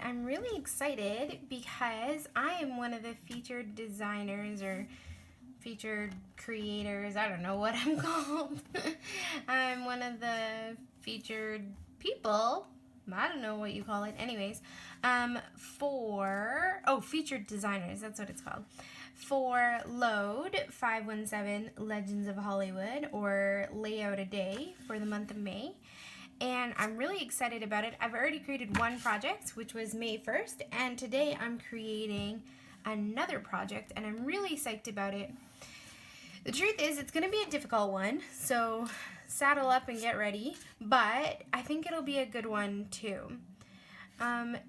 I'm really excited because I am one of the featured designers or featured creators. I don't know what I'm called. I'm one of the featured people. I don't know what you call it. Anyways, featured designers. That's what it's called. For LOAD517 Legends of Hollywood, or Layout a Day for the month of May. And I'm really excited about it. I've already created one project, which was May 1st, and today I'm creating another project, and I'm really psyched about it. The truth is, it's going to be a difficult one, so saddle up and get ready, but I think it'll be a good one too.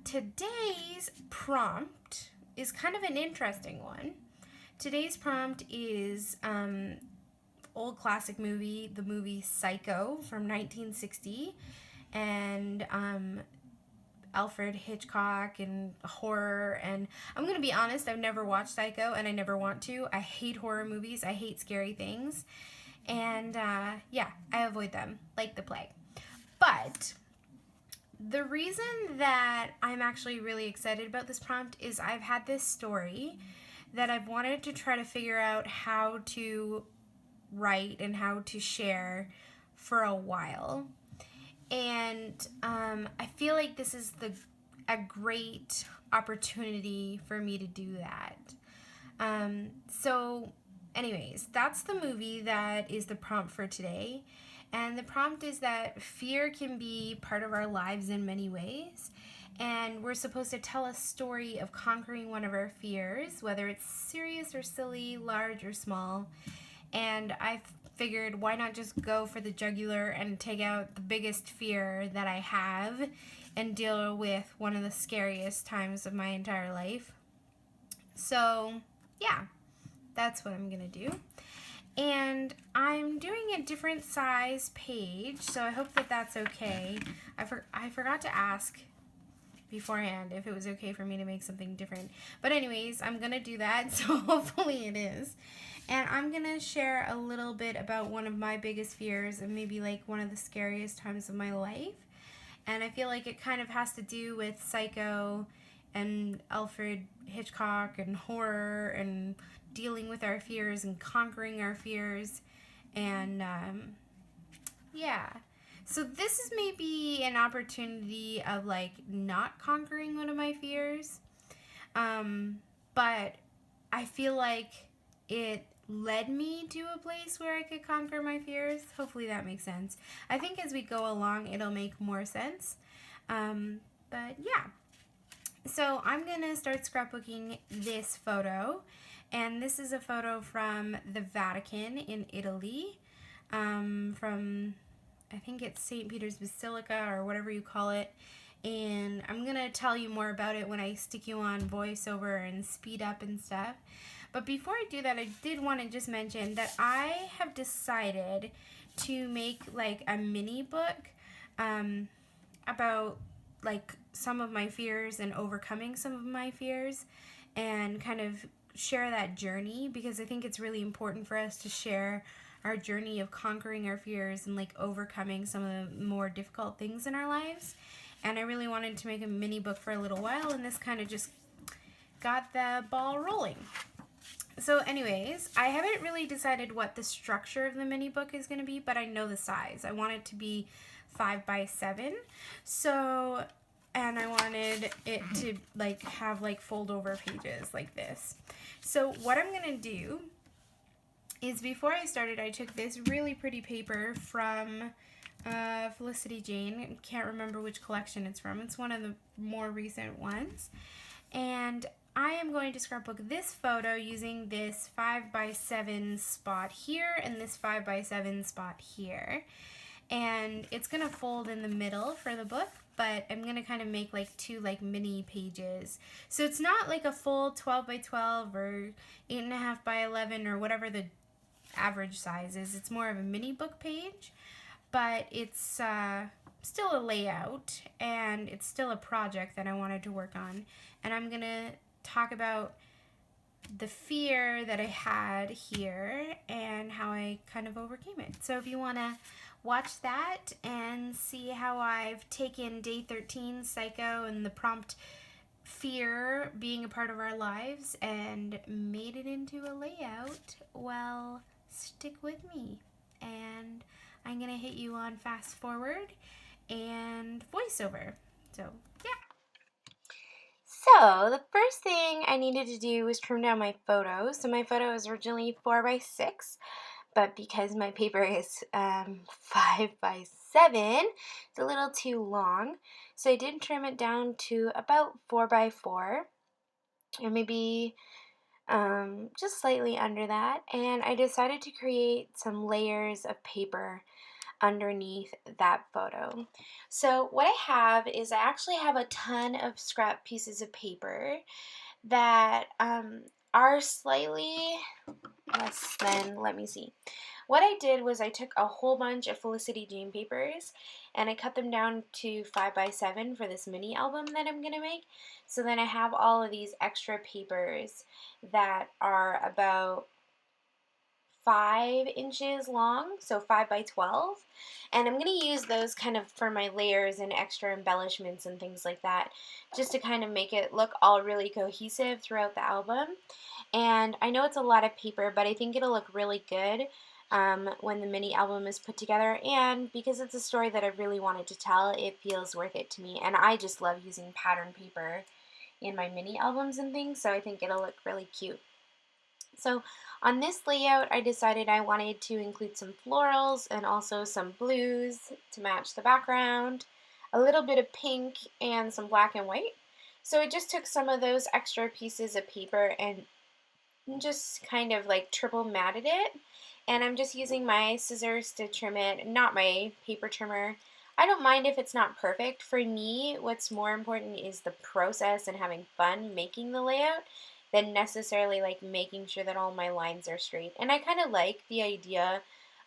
Today's prompt is kind of an interesting one. Today's prompt is old classic movie, the movie Psycho from 1960, and Alfred Hitchcock and horror. And I'm gonna be honest, I've never watched Psycho and I never want to. I hate horror movies. I hate scary things, and yeah, I avoid them like the plague. But the reason that I'm actually really excited about this prompt is I've had this story that I've wanted to try to figure out how to write and how to share for a while. And I feel like this is a great opportunity for me to do that. So anyways, that's the movie that is the prompt for today. And the prompt is that fear can be part of our lives in many ways. And we're supposed to tell a story of conquering one of our fears, whether it's serious or silly, large or small. And I figured, why not just go for the jugular and take out the biggest fear that I have and deal with one of the scariest times of my entire life. So, yeah, that's what I'm going to do. And I'm doing a different size page, so I hope that that's okay. I forgot to ask beforehand if it was okay for me to make something different. But anyways, I'm going to do that, so hopefully it is. And I'm going to share a little bit about one of my biggest fears and maybe like one of the scariest times of my life. And I feel like it kind of has to do with Psycho and Alfred Hitchcock and horror and dealing with our fears and conquering our fears. And yeah. So this is maybe an opportunity of like not conquering one of my fears. But I feel like it led me to a place where I could conquer my fears. Hopefully that makes sense. I think as we go along, it'll make more sense. But yeah. So I'm going to start scrapbooking this photo. And this is a photo from the Vatican in Italy. From, I think it's St. Peter's Basilica or whatever you call it. And I'm going to tell you more about it when I stick you on voiceover and speed up and stuff. But before I do that, I did want to just mention that I have decided to make like a mini book about like some of my fears and overcoming some of my fears, and kind of share that journey, because I think it's really important for us to share our journey of conquering our fears and like overcoming some of the more difficult things in our lives. And I really wanted to make a mini book for a little while, and this kind of just got the ball rolling. So anyways, I haven't really decided what the structure of the mini book is going to be, but I know the size. I want it to be 5 by 7. So, and I wanted it to like have like fold over pages like this. So what I'm going to do is, before I started, I took this really pretty paper from Felicity Jane. I can't remember which collection it's from. It's one of the more recent ones. And I am going to scrapbook this photo using this 5 by 7 spot here and this 5 by 7 spot here. And it's going to fold in the middle for the book, but I'm going to kind of make like two like mini pages. So it's not like a full 12 by 12 or 8.5 by 11 or whatever the average size is. It's more of a mini book page, but it's still a layout, and it's still a project that I wanted to work on. And I'm going to talk about the fear that I had here and how I kind of overcame it. So if you want to watch that and see how I've taken day 13 Psycho and the prompt fear being a part of our lives and made it into a layout, well, stick with me. And I'm going to hit you on fast forward and voiceover. So, yeah. So, the first thing I needed to do was trim down my photo. So, my photo is originally 4x6, but because my paper is 5x7, it's a little too long. So, I did trim it down to about 4x4, or maybe just slightly under that. And I decided to create some layers of paper underneath that photo. So what I have is I actually have a ton of scrap pieces of paper that are slightly less than, let me see. What I did was I took a whole bunch of Felicity Jane papers and I cut them down to 5x7 for this mini album that I'm going to make. So then I have all of these extra papers that are about 5 inches long, so 5x12, and I'm going to use those kind of for my layers and extra embellishments and things like that, just to kind of make it look all really cohesive throughout the album. And I know it's a lot of paper, but I think it'll look really good when the mini album is put together, and because it's a story that I really wanted to tell, it feels worth it to me, and I just love using pattern paper in my mini albums and things, so I think it'll look really cute. So on this layout, I decided I wanted to include some florals and also some blues to match the background, a little bit of pink, and some black and white. So I just took some of those extra pieces of paper and just kind of like triple matted it. And I'm just using my scissors to trim it, not my paper trimmer. I don't mind if it's not perfect. For me, what's more important is the process and having fun making the layout than necessarily like making sure that all my lines are straight. And I kind of like the idea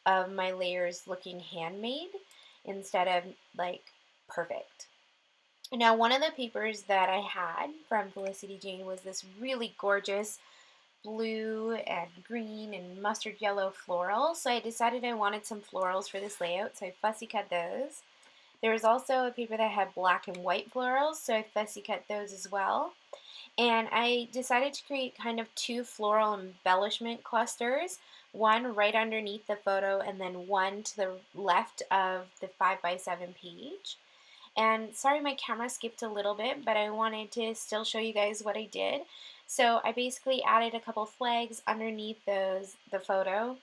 of my layers looking handmade instead of like perfect. Now, one of the papers that I had from Felicity Jane was this really gorgeous blue and green and mustard yellow floral. So I decided I wanted some florals for this layout, so I fussy cut those. There was also a paper that had black and white florals, so I fussy cut those as well. And I decided to create kind of two floral embellishment clusters, one right underneath the photo and then one to the left of the 5x7 page. And sorry my camera skipped a little bit, but I wanted to still show you guys what I did. So I basically added a couple flags underneath the photo,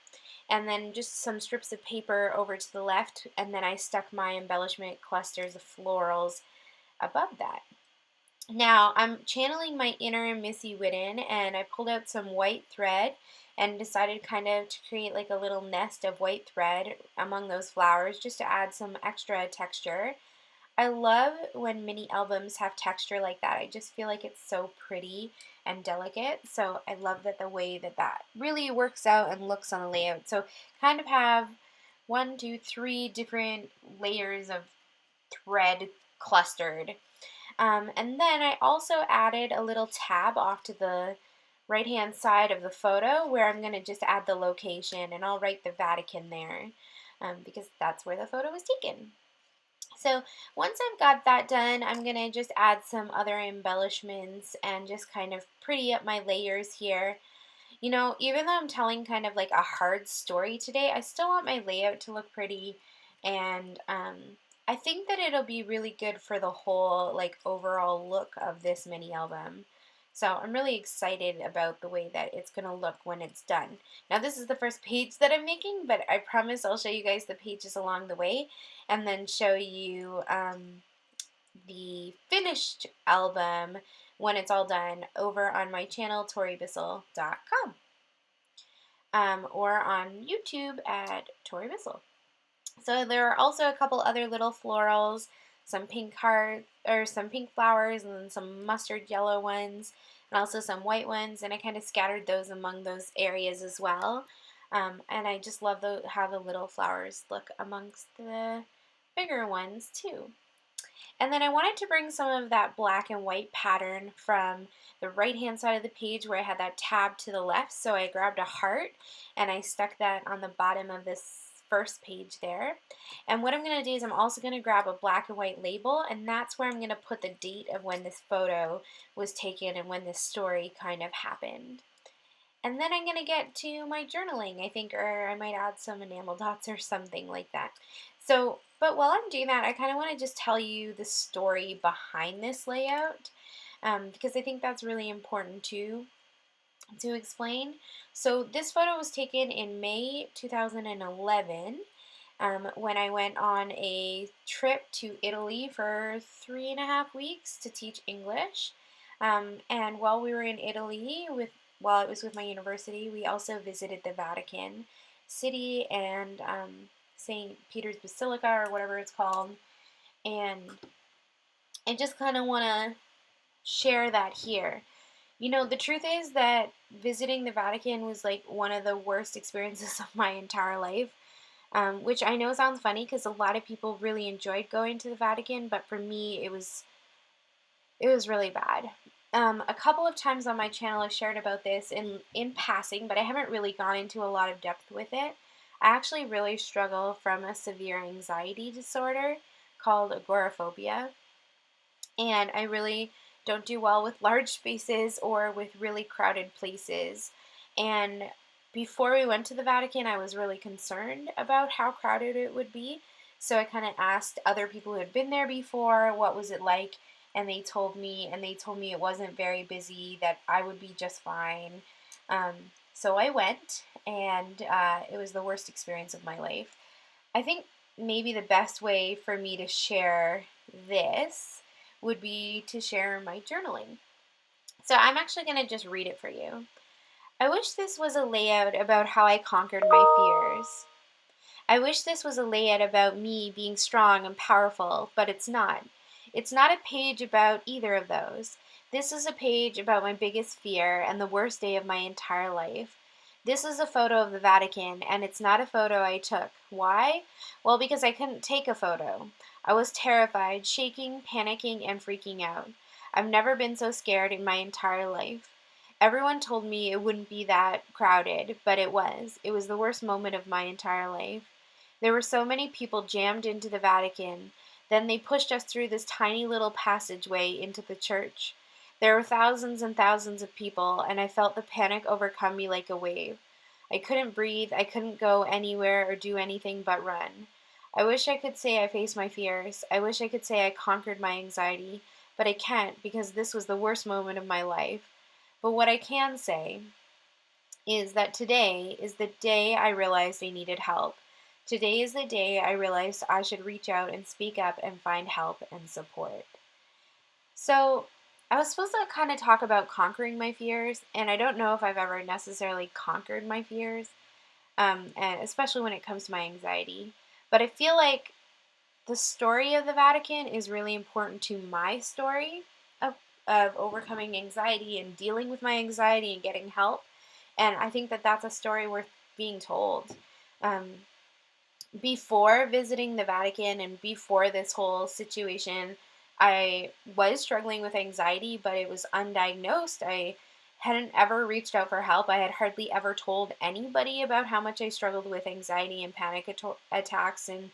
and then just some strips of paper over to the left, and then I stuck my embellishment clusters of florals above that. Now I'm channeling my inner Missy Whitten, and I pulled out some white thread and decided kind of to create like a little nest of white thread among those flowers just to add some extra texture. I love when mini albums have texture like that. I just feel like it's so pretty and delicate. So I love that the way that that really works out and looks on the layout. So kind of have 1, 2, 3 different layers of thread clustered. And then I also added a little tab off to the right hand side of the photo where I'm going to just add the location, and I'll write the Vatican there because that's where the photo was taken. So once I've got that done, I'm going to just add some other embellishments and just kind of pretty up my layers here. You know, even though I'm telling kind of like a hard story today, I still want my layout to look pretty, and I think that it'll be really good for the whole like overall look of this mini album. So I'm really excited about the way that it's going to look when it's done. Now this is the first page that I'm making, but I promise I'll show you guys the pages along the way and then show you the finished album when it's all done over on my channel, toribissel.com, or on YouTube at Tori Bissell. So there are also a couple other little florals, some pink heart or some pink flowers, and then some mustard yellow ones, and also some white ones. And I kind of scattered those among those areas as well. And I just love how the little flowers look amongst the bigger ones too. And then I wanted to bring some of that black and white pattern from the right hand side of the page where I had that tab to the left. So I grabbed a heart and I stuck that on the bottom of this first page there. And what I'm going to do is I'm also going to grab a black and white label, and that's where I'm going to put the date of when this photo was taken and when this story kind of happened. And then I'm going to get to my journaling, I think, or I might add some enamel dots or something like that. So, but while I'm doing that, I kind of want to just tell you the story behind this layout, because I think that's really important too to explain. So this photo was taken in May 2011 when I went on a trip to Italy for 3.5 weeks to teach English. And while we were in Italy, while it was with my university, we also visited the Vatican City and St. Peter's Basilica, or whatever it's called. And I just kind of want to share that here. You know, the truth is that visiting the Vatican was like one of the worst experiences of my entire life, which I know sounds funny because a lot of people really enjoyed going to the Vatican, but for me, it was really bad. A couple of times on my channel I've shared about this in passing, but I haven't really gone into a lot of depth with it. I actually really struggle from a severe anxiety disorder called agoraphobia, and I really don't do well with large spaces or with really crowded places. And before we went to the Vatican, I was really concerned about how crowded it would be. So I kind of asked other people who had been there before, what was it like? And they told me it wasn't very busy, that I would be just fine. So I went, and it was the worst experience of my life. I think maybe the best way for me to share this would be to share my journaling. So I'm actually going to just read it for you. I wish this was a layout about how I conquered my fears. I wish this was a layout about me being strong and powerful, but it's not. It's not a page about either of those. This is a page about my biggest fear and the worst day of my entire life. This is a photo of the Vatican, and it's not a photo I took. Why? Well, because I couldn't take a photo. I was terrified, shaking, panicking, and freaking out. I've never been so scared in my entire life. Everyone told me it wouldn't be that crowded, but it was. It was the worst moment of my entire life. There were so many people jammed into the Vatican. Then they pushed us through this tiny little passageway into the church. There were thousands and thousands of people, and I felt the panic overcome me like a wave. I couldn't breathe, I couldn't go anywhere or do anything but run. I wish I could say I faced my fears. I wish I could say I conquered my anxiety, but I can't because this was the worst moment of my life. But what I can say is that today is the day I realized I needed help. Today is the day I realized I should reach out and speak up and find help and support. So, I was supposed to kind of talk about conquering my fears, and I don't know if I've ever necessarily conquered my fears, and especially when it comes to my anxiety. But I feel like the story of the Vatican is really important to my story of overcoming anxiety and dealing with my anxiety and getting help. And I think that that's a story worth being told. Before visiting the Vatican and before this whole situation, I was struggling with anxiety, but it was undiagnosed. I hadn't ever reached out for help. I had hardly ever told anybody about how much I struggled with anxiety and panic attacks and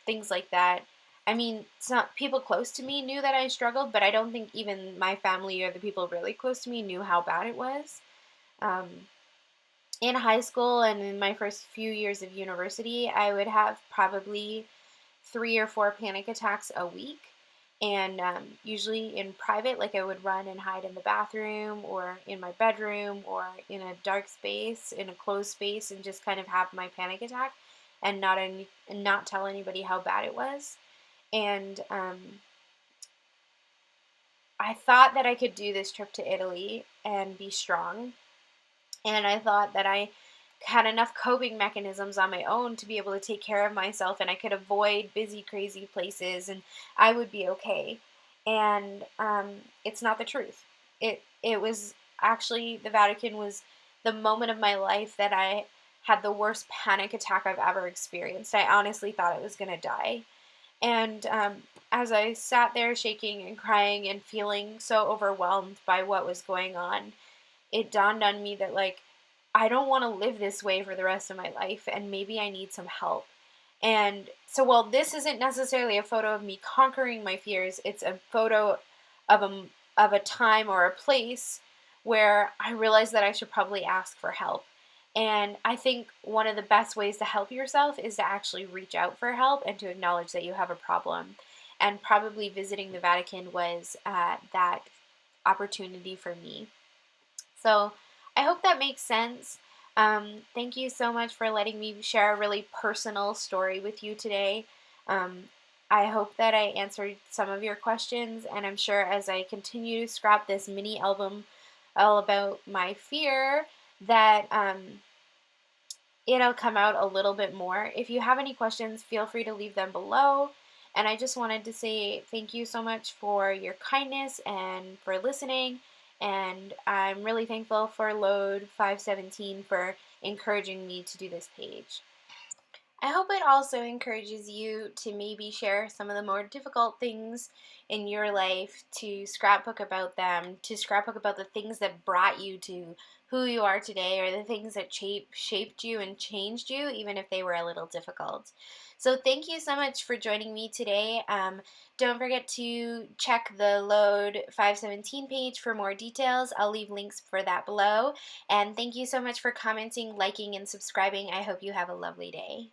things like that. I mean, it's not, people close to me knew that I struggled, but I don't think even my family or the people really close to me knew how bad it was. Um, in high school and in my first few years of university, I would have probably 3 or 4 panic attacks a week. And usually in private, like I would run and hide in the bathroom or in my bedroom or in a dark space, in a closed space, and just kind of have my panic attack and not tell anybody how bad it was. And I thought that I could do this trip to Italy and be strong. And I thought that I had enough coping mechanisms on my own to be able to take care of myself, and I could avoid busy, crazy places, and I would be okay. And it's not the truth. It was actually, the Vatican was the moment of my life that I had the worst panic attack I've ever experienced. I honestly thought I was going to die. And as I sat there shaking and crying and feeling so overwhelmed by what was going on, it dawned on me that, like, I don't want to live this way for the rest of my life, and maybe I need some help. And so, while this isn't necessarily a photo of me conquering my fears, it's a photo of a time or a place where I realized that I should probably ask for help. And I think one of the best ways to help yourself is to actually reach out for help and to acknowledge that you have a problem. And probably visiting the Vatican was that opportunity for me. So I hope that makes sense. Thank you so much for letting me share a really personal story with you today. Um, I hope that I answered some of your questions, and I'm sure as I continue to scrap this mini album all about my fear, that it'll come out a little bit more. If you have any questions, feel free to leave them below. And I just wanted to say thank you so much for your kindness and for listening. And I'm really thankful for LOAD517 for encouraging me to do this page. I hope it also encourages you to maybe share some of the more difficult things in your life, to scrapbook about them, to scrapbook about the things that brought you to who you are today, or the things that shaped you and changed you, even if they were a little difficult. So thank you so much for joining me today. Don't forget to check the Load 517 page for more details. I'll leave links for that below. And thank you so much for commenting, liking, and subscribing. I hope you have a lovely day.